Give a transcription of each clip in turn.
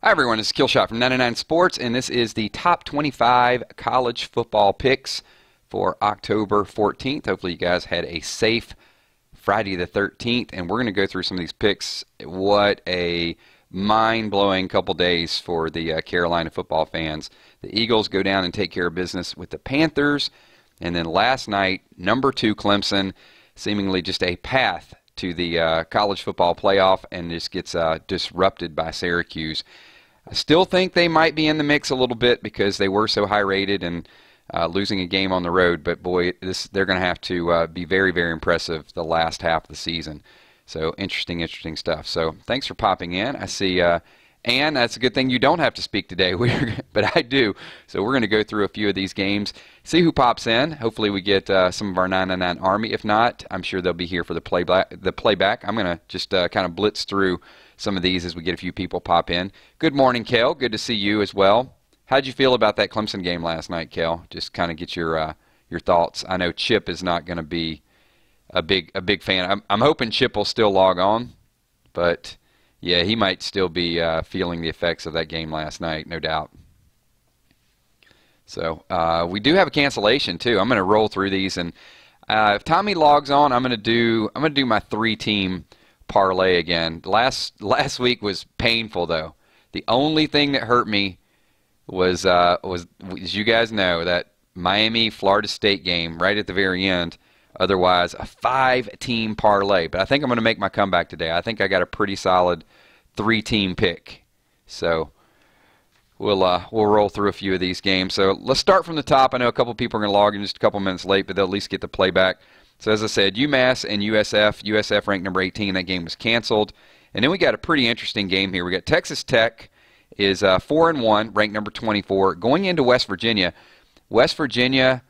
Hi everyone, it's kilzhot from 99 Sports, and this is the top 25 college football picks for October 14th. Hopefully you guys had a safe Friday the 13th, and we're going to go through some of these picks. What a mind-blowing couple days for the Carolina football fans. The Eagles go down and take care of business with the Panthers, and then last night, number 2 Clemson, seemingly just a path to the college football playoff, and just gets disrupted by Syracuse. I still think they might be in the mix a little bit because they were so high rated and losing a game on the road, but boy, they're going to have to be very, very impressive the last half of the season. So interesting stuff. So thanks for popping in. I see Ann, that's a good thing you don't have to speak today, but I do. So we're going to go through a few of these games, see who pops in. Hopefully we get some of our 999 Army. If not, I'm sure they'll be here for the playback. I'm going to just kind of blitz through some of these as we get a few people pop in. Good morning, Kel. Good to see you as well. How'd you feel about that Clemson game last night, Kel? Just kind of get your thoughts. I know Chip is not going to be a big fan. I'm hoping Chip will still log on, but yeah, he might still be feeling the effects of that game last night, no doubt. So we do have a cancellation too. I'm going to roll through these, and if Tommy logs on, I'm going to do my 3-team parlay again. Last week was painful though. The only thing that hurt me was as you guys know, that Miami Florida State game right at the very end. Otherwise, a 5-team parlay. But I think I'm going to make my comeback today. I think I got a pretty solid 3-team pick. So we'll roll through a few of these games. So let's start from the top. I know a couple people are going to log in just a couple minutes late, but they'll at least get the playback. So as I said, UMass and USF. USF ranked number 18. That game was canceled. And then we got a pretty interesting game here. We got Texas Tech is 4-1, ranked number 24, going into West Virginia. West Virginia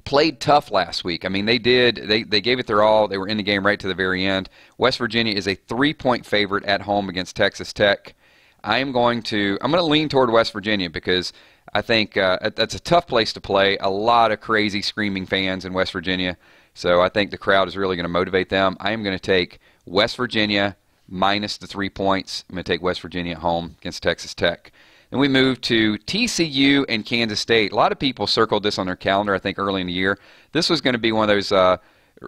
played tough last week. I mean, they did. They gave it their all. They were in the game right to the very end. West Virginia is a 3-point favorite at home against Texas Tech. I'm going to lean toward West Virginia because I think that's a tough place to play. A lot of crazy screaming fans in West Virginia. So I think the crowd is really going to motivate them. I am going to take West Virginia minus the 3 points. I'm going to take West Virginia at home against Texas Tech. Then we move to TCU and Kansas State. A lot of people circled this on their calendar, I think, early in the year. This was going to be one of those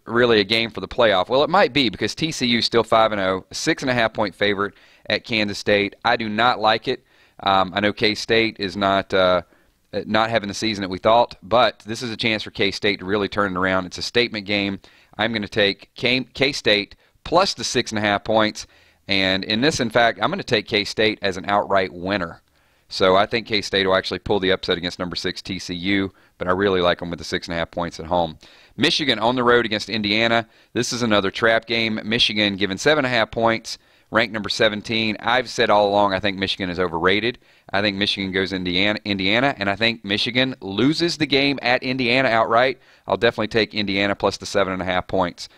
really a game for the playoff. Well, it might be because TCU is still 5-0, 6.5-point favorite at Kansas State. I do not like it. I know K-State is not having the season that we thought, but this is a chance for K-State to really turn it around. It's a statement game. I'm going to take K-State plus the 6.5 points, and in this, in fact, I'm going to take K-State as an outright winner. So I think K-State will actually pull the upset against number 6 TCU, but I really like them with the 6.5 points at home. Michigan on the road against Indiana. This is another trap game. Michigan given 7.5 points, ranked number 17. I've said all along I think Michigan is overrated. I think Michigan goes Indiana, and I think Michigan loses the game at Indiana outright. I'll definitely take Indiana plus the 7.5 points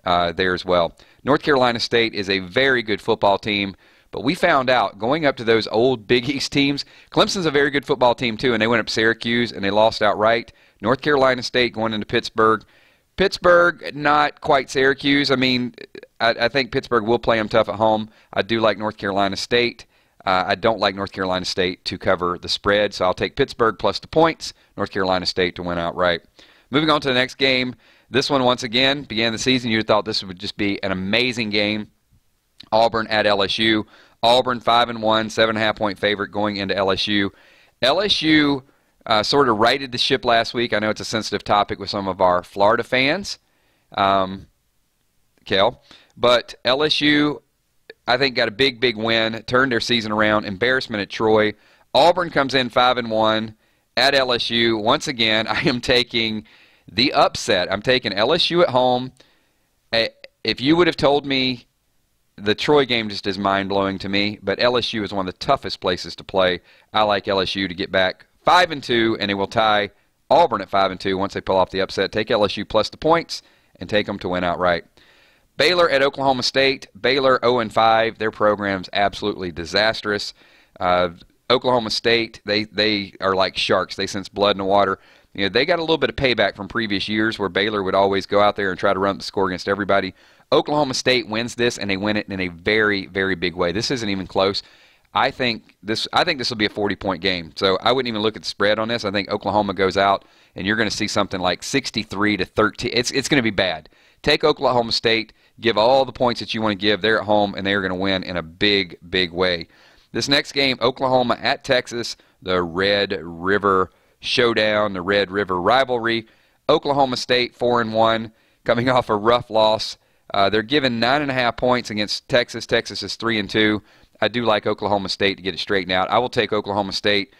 there as well. North Carolina State is a very good football team. But we found out, going up to those old Big East teams, Clemson's a very good football team too, and they went up to Syracuse, and they lost outright. North Carolina State going into Pittsburgh. Pittsburgh, not quite Syracuse. I mean, I think Pittsburgh will play them tough at home. I do like North Carolina State. I don't like North Carolina State to cover the spread, so I'll take Pittsburgh plus the points, North Carolina State to win outright. Moving on to the next game. This one, once again, began the season. You thought this would just be an amazing game. Auburn at LSU. Auburn 5-1, 7.5-point favorite going into LSU. LSU sort of righted the ship last week. I know it's a sensitive topic with some of our Florida fans, Kel, but LSU, I think, got a big win, turned their season around. Embarrassment at Troy. Auburn comes in 5-1 at LSU. Once again, I am taking the upset. I'm taking LSU at home. If you would have told me, the Troy game just is mind-blowing to me, but LSU is one of the toughest places to play. I like LSU to get back 5-2, and they will tie Auburn at 5-2 once they pull off the upset. Take LSU plus the points and take them to win outright. Baylor at Oklahoma State. Baylor 0-5. Their program's absolutely disastrous. Oklahoma State, they are like sharks. They sense blood in the water. You know, they got a little bit of payback from previous years where Baylor would always go out there and try to run the score against everybody. Oklahoma State wins this, and they win it in a very, very big way. This isn't even close. I think this will be a 40-point game. So I wouldn't even look at the spread on this. I think Oklahoma goes out, and you're going to see something like 63-13. It's going to be bad. Take Oklahoma State, give all the points that you want to give. They're at home, and they're going to win in a big, big way. This next game, Oklahoma at Texas, the Red River Showdown, the Red River rivalry. Oklahoma State 4-1, coming off a rough loss. They're given 9.5 points against Texas. Texas is 3-2. I do like Oklahoma State to get it straightened out. I will take Oklahoma State.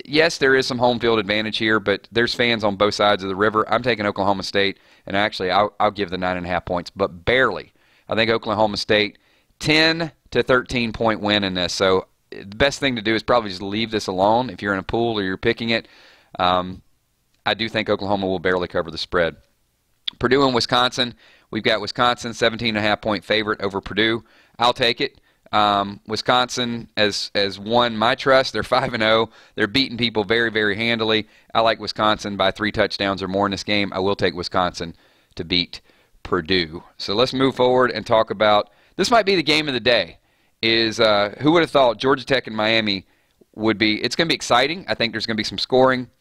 Yes, there is some home field advantage here, but there's fans on both sides of the river. I'm taking Oklahoma State, and actually I'll give the 9.5 points, but barely. I think Oklahoma State 10 to 13 point win in this. So the best thing to do is probably just leave this alone if you're in a pool or you're picking it. I do think Oklahoma will barely cover the spread. Purdue and Wisconsin. We've got Wisconsin 17.5 point favorite over Purdue. I'll take it. Wisconsin has won my trust. They're 5-0. They're beating people very, very handily. I like Wisconsin by 3 touchdowns or more in this game. I will take Wisconsin to beat Purdue. So let's move forward and talk about, this might be the game of the day, is who would have thought Georgia Tech and Miami would be, it's going to be exciting. I think there's going to be some scoring.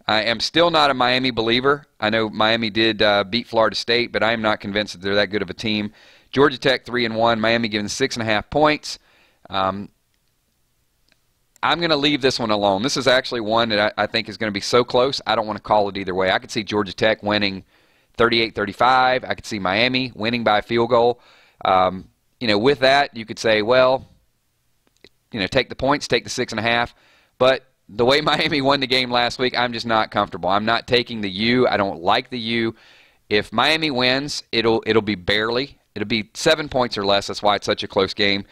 I am still not a Miami believer. I know Miami did beat Florida State, but I am not convinced that they're that good of a team. Georgia Tech 3-1, Miami given 6.5 points. I'm going to leave this one alone. This is actually one that I think is going to be so close, I don't want to call it either way. I could see Georgia Tech winning 38-35. I could see Miami winning by a field goal. With that, you could say, well, take the points, take the 6.5. But the way Miami won the game last week, I'm just not comfortable. I'm not taking the U. I don't like the U. If Miami wins, it'll be barely. It'll be 7 points or less. That's why it's such a close game.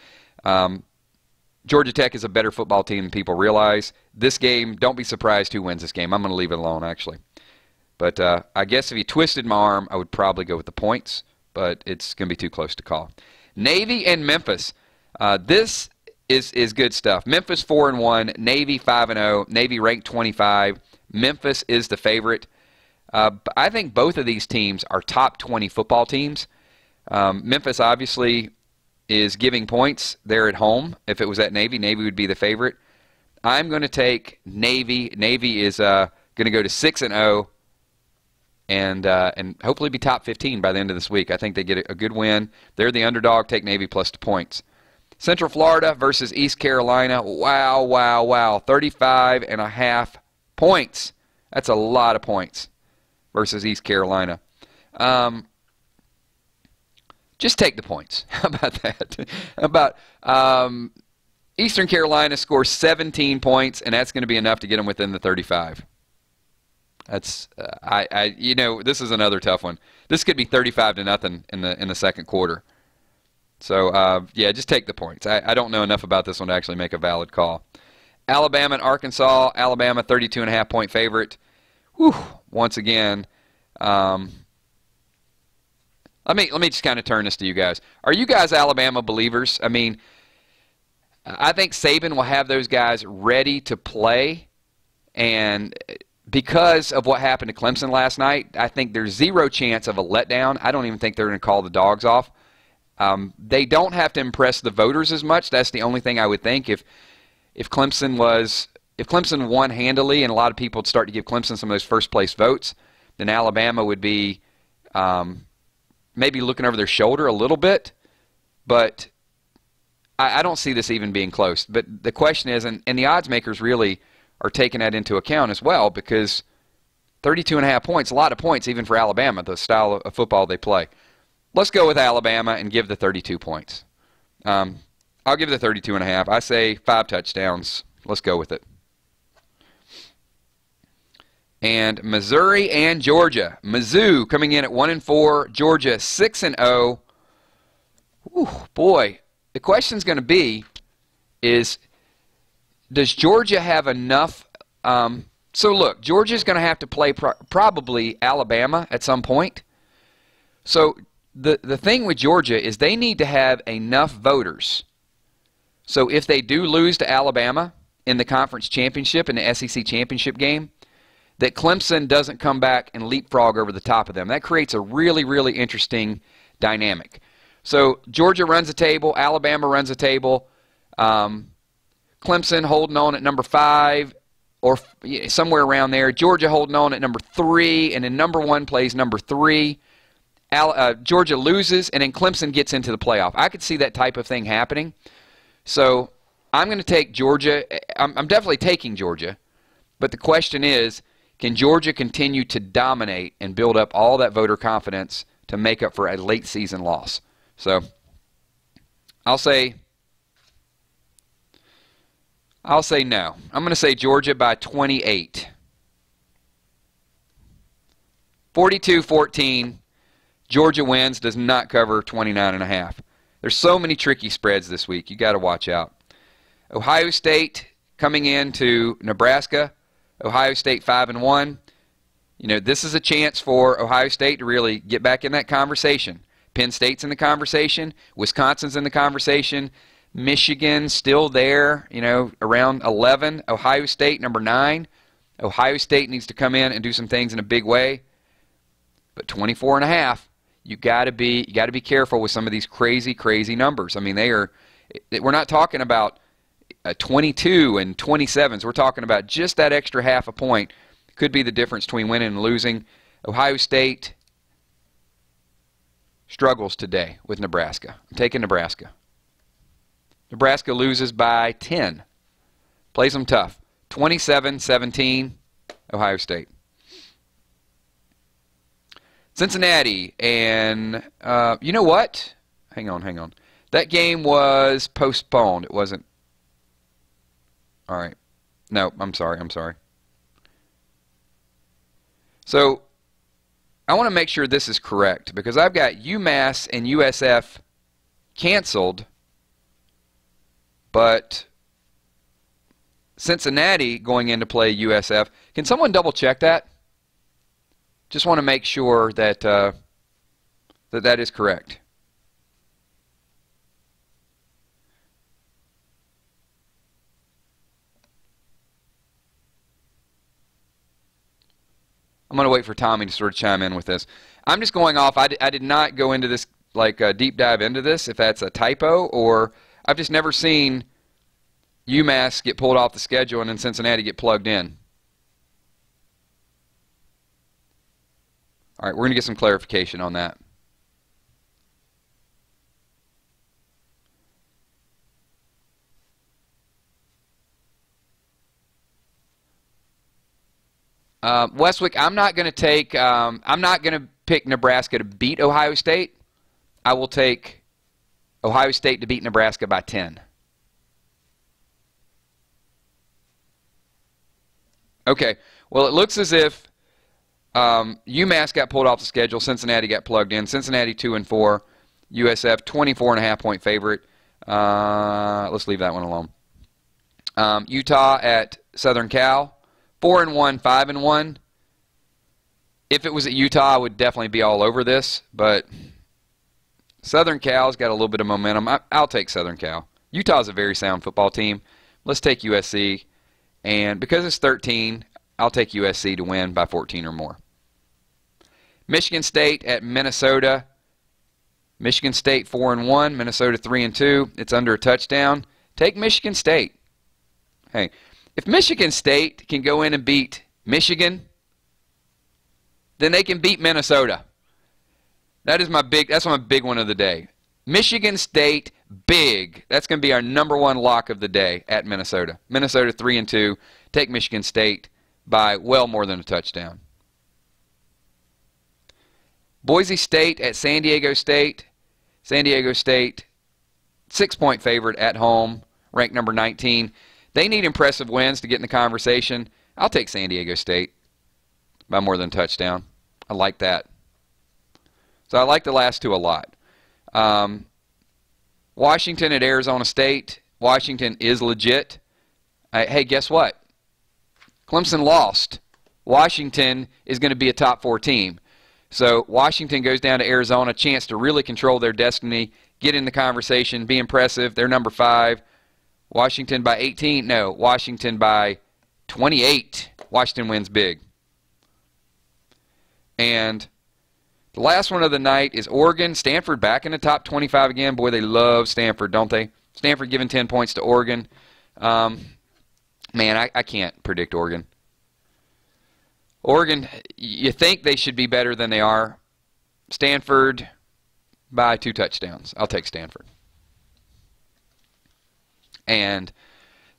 Georgia Tech is a better football team than people realize. This game, don't be surprised who wins this game. I'm going to leave it alone, actually. But I guess if you twisted my arm, I would probably go with the points, but it's going to be too close to call. Navy and Memphis. This is good stuff. Memphis 4-1, Navy 5-0, Navy ranked 25. Memphis is the favorite. I think both of these teams are top 20 football teams. Memphis obviously is giving points. They're at home. If it was at Navy, Navy would be the favorite. I'm going to take Navy. Navy is going to go to 6-0 and hopefully be top 15 by the end of this week. I think they get a good win. They're the underdog. Take Navy plus the points. Central Florida versus East Carolina. Wow, wow, wow. 35.5 points. That's a lot of points versus East Carolina. Just take the points. How about that? How about Eastern Carolina scores 17 points, and that's going to be enough to get them within the 35. That's this is another tough one. This could be 35-0 in the second quarter. So yeah, just take the points. I don't know enough about this one to actually make a valid call. Alabama and Arkansas. Alabama 32.5 point favorite. Whew, once again. Let me just kind of turn this to you guys. Are you guys Alabama believers? I mean, I think Saban will have those guys ready to play, and because of what happened to Clemson last night, I think there's zero chance of a letdown. I don't even think they're going to call the dogs off. They don't have to impress the voters as much. That's the only thing I would think. If Clemson won handily and a lot of people would start to give Clemson some of those first place votes, then Alabama would be maybe looking over their shoulder a little bit. But I don't see this even being close. But the question is, and the odds makers really are taking that into account as well, because 32.5 points, a lot of points even for Alabama, the style of football they play. Let's go with Alabama and give the 32 points. I'll give the 32.5. I say 5 touchdowns. Let's go with it. And Missouri and Georgia. Mizzou coming in at 1-4. Georgia 6-0. Ooh, boy, the question's going to be is, does Georgia have enough? So look, Georgia's going to have to play probably Alabama at some point. So the thing with Georgia is they need to have enough voters. So if they do lose to Alabama in the conference championship, in the SEC championship game, that Clemson doesn't come back and leapfrog over the top of them. That creates a really, really interesting dynamic. So Georgia runs the table, Alabama runs the table. Clemson holding on at number 5 or somewhere around there. Georgia holding on at number 3, and then number 1 plays number 3. Georgia loses, and then Clemson gets into the playoff. I could see that type of thing happening. So I'm going to take Georgia. I'm definitely taking Georgia. But the question is, can Georgia continue to dominate and build up all that voter confidence to make up for a late season loss? So I'll say no. I'm going to say Georgia by 28. 42-14. Georgia wins, does not cover 29.5. There's so many tricky spreads this week. You got to watch out. Ohio State coming into Nebraska. Ohio State 5-1. You know, this is a chance for Ohio State to really get back in that conversation. Penn State's in the conversation. Wisconsin's in the conversation. Michigan still there, you know, around 11. Ohio State number 9. Ohio State needs to come in and do some things in a big way. But 24.5. You got to be careful with some of these crazy numbers. I mean, we're not talking about 22 and 27s. We're talking about just that extra half a point could be the difference between winning and losing. Ohio State struggles today with Nebraska. I'm taking Nebraska. Nebraska loses by 10. Plays them tough. 27-17, Ohio State. Cincinnati, and you know what? Hang on. That game was postponed. It wasn't. All right. No, I'm sorry. So I want to make sure this is correct because I've got UMass and USF canceled, but Cincinnati going in to play USF. Can someone double check that? Just want to make sure that that is correct. I'm going to wait for Tommy to sort of chime in with this. I'm just going off. I did not go into this, like a deep dive into this, if that's a typo, or I've just never seen UMass get pulled off the schedule and then Cincinnati get plugged in. All right, we're going to get some clarification on that. Westwick, I'm not going to pick Nebraska to beat Ohio State. I will take Ohio State to beat Nebraska by 10. Okay, well, it looks as if UMass got pulled off the schedule. Cincinnati got plugged in. Cincinnati 2-4. USF 24.5 point favorite. Let's leave that one alone. Utah at Southern Cal 4-1, 5-1. If it was at Utah, I would definitely be all over this. But Southern Cal's got a little bit of momentum. I'll take Southern Cal. Utah's a very sound football team. Let's take USC. And because it's 13, I'll take USC to win by 14 or more. Michigan State at Minnesota. Michigan State 4-1, Minnesota 3-2. It's under a touchdown. Take Michigan State. Hey, if Michigan State can go in and beat Michigan, then they can beat Minnesota. That's my big one of the day. Michigan State big. That's going to be our number 1 lock of the day at Minnesota. Minnesota 3-2. Take Michigan State by well more than a touchdown. Boise State at San Diego State. San Diego State, 6-point favorite at home, ranked number 19. They need impressive wins to get in the conversation. I'll take San Diego State by more than a touchdown. I like that. So I like the last two a lot. Washington at Arizona State. Washington is legit. Hey, guess what? Clemson lost. Washington is going to be a top 4 team. So Washington goes down to Arizona, chance to really control their destiny, get in the conversation, be impressive. They're number 5. Washington by 18? No, Washington by 28. Washington wins big. And the last one of the night is Oregon. Stanford back in the top 25 again. Boy, they love Stanford, don't they? Stanford giving 10 points to Oregon. Man, I can't predict Oregon. Oregon, you think they should be better than they are. Stanford by 2 touchdowns. I'll take Stanford. And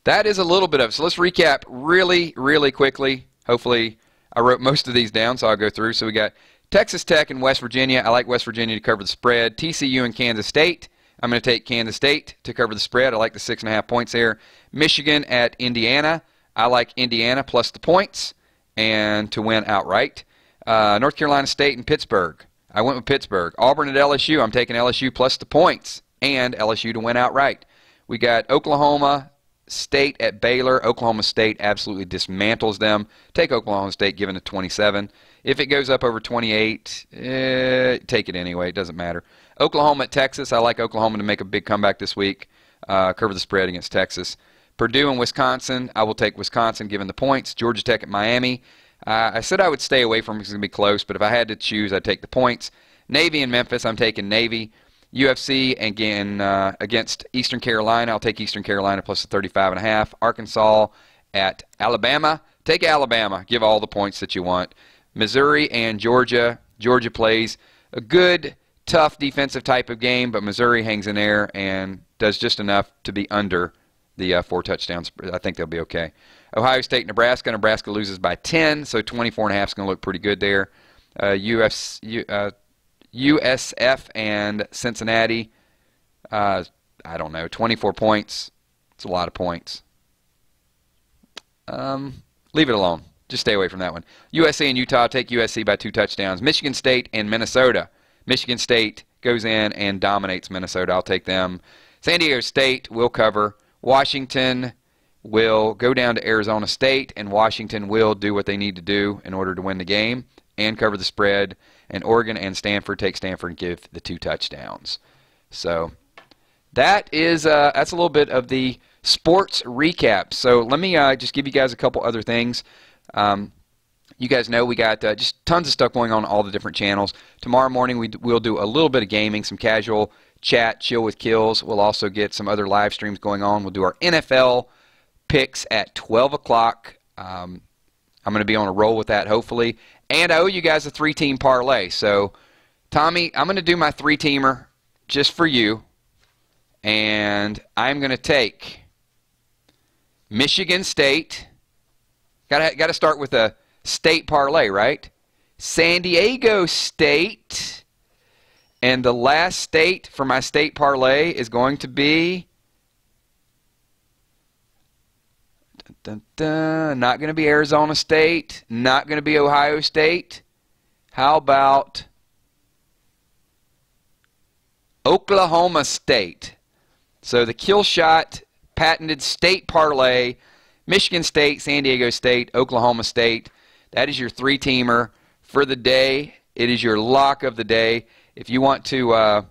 that is a little bit of it. So let's recap really, really quickly. Hopefully I wrote most of these down, so I'll go through. So we got Texas Tech and West Virginia. I like West Virginia to cover the spread. TCU and Kansas State. I'm going to take Kansas State to cover the spread. I like the 6.5 points there. Michigan at Indiana. I like Indiana plus the points and to win outright. North Carolina State and Pittsburgh. I went with Pittsburgh. Auburn at LSU. I'm taking LSU plus the points and LSU to win outright. We got Oklahoma State at Baylor. Oklahoma State absolutely dismantles them. Take Oklahoma State given a 27. If it goes up over 28, take it anyway. It doesn't matter. Oklahoma at Texas. I like Oklahoma to make a big comeback this week. Cover the spread against Texas. Purdue and Wisconsin. I will take Wisconsin given the points. Georgia Tech at Miami. I said I would stay away from it because it's going to be close, but if I had to choose, I'd take the points. Navy and Memphis. I'm taking Navy. UFC again against Eastern Carolina. I'll take Eastern Carolina plus the 35.5. Arkansas at Alabama. Take Alabama. Give all the points that you want. Missouri and Georgia. Georgia plays a good, tough defensive type of game, but Missouri hangs in there and does just enough to be under the 4 touchdowns. I think they'll be okay. Ohio State, Nebraska. Nebraska loses by 10, so 24.5 is going to look pretty good there. USF and Cincinnati. I don't know. 24 points. It's a lot of points. Leave it alone. Just stay away from that one. USC and Utah. Take USC by 2 touchdowns. Michigan State and Minnesota. Michigan State goes in and dominates Minnesota. I'll take them. San Diego State will cover. Washington will go down to Arizona State, and Washington will do what they need to do in order to win the game and cover the spread. And Oregon and Stanford, take Stanford and give the 2 touchdowns. So that is that's a little bit of the sports recap. So let me just give you guys a couple other things. You guys know we got just tons of stuff going on all the different channels. Tomorrow morning we'll do a little bit of gaming, some casual chat, chill with kills. We'll also get some other live streams going on. We'll do our NFL picks at 12 o'clock. I'm going to be on a roll with that, hopefully. And I owe you guys a 3-team parlay. So, Tommy, I'm going to do my 3-teamer just for you. And I'm going to take Michigan State. Got to start with a state parlay, right? San Diego State. And the last state for my state parlay is going to be not going to be Arizona State, not going to be Ohio State. How about Oklahoma State? So the kilzhot patented state parlay, Michigan State, San Diego State, Oklahoma State. That is your 3-teamer for the day. It is your lock of the day. If you want to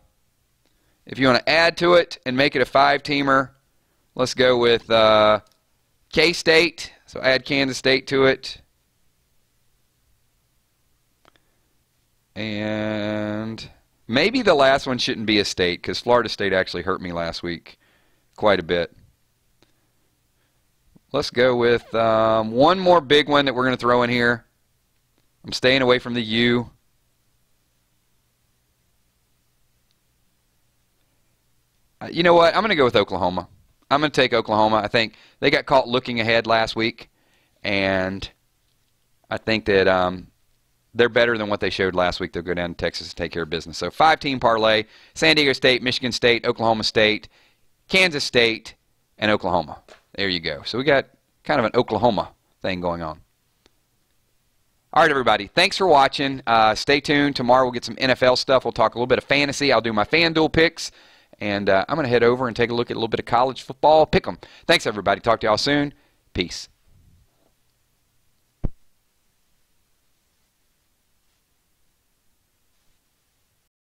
add to it and make it a 5-teamer, let's go with K-State. So add Kansas State to it. And maybe the last one shouldn't be a state because Florida State actually hurt me last week quite a bit. Let's go with one more big one that we're going to throw in here. I'm staying away from the U. You know what? I'm going to go with Oklahoma. I'm going to take Oklahoma. I think they got caught looking ahead last week, and I think that they're better than what they showed last week. They'll go down to Texas and take care of business. So 5-team parlay, San Diego State, Michigan State, Oklahoma State, Kansas State, and Oklahoma. There you go. So we got kind of an Oklahoma thing going on. All right, everybody. Thanks for watching. Stay tuned. Tomorrow we'll get some NFL stuff. We'll talk a little bit of fantasy. I'll do my FanDuel picks. And I'm going to head over and take a look at a little bit of college football. Pick 'em. Thanks, everybody. Talk to y'all soon. Peace.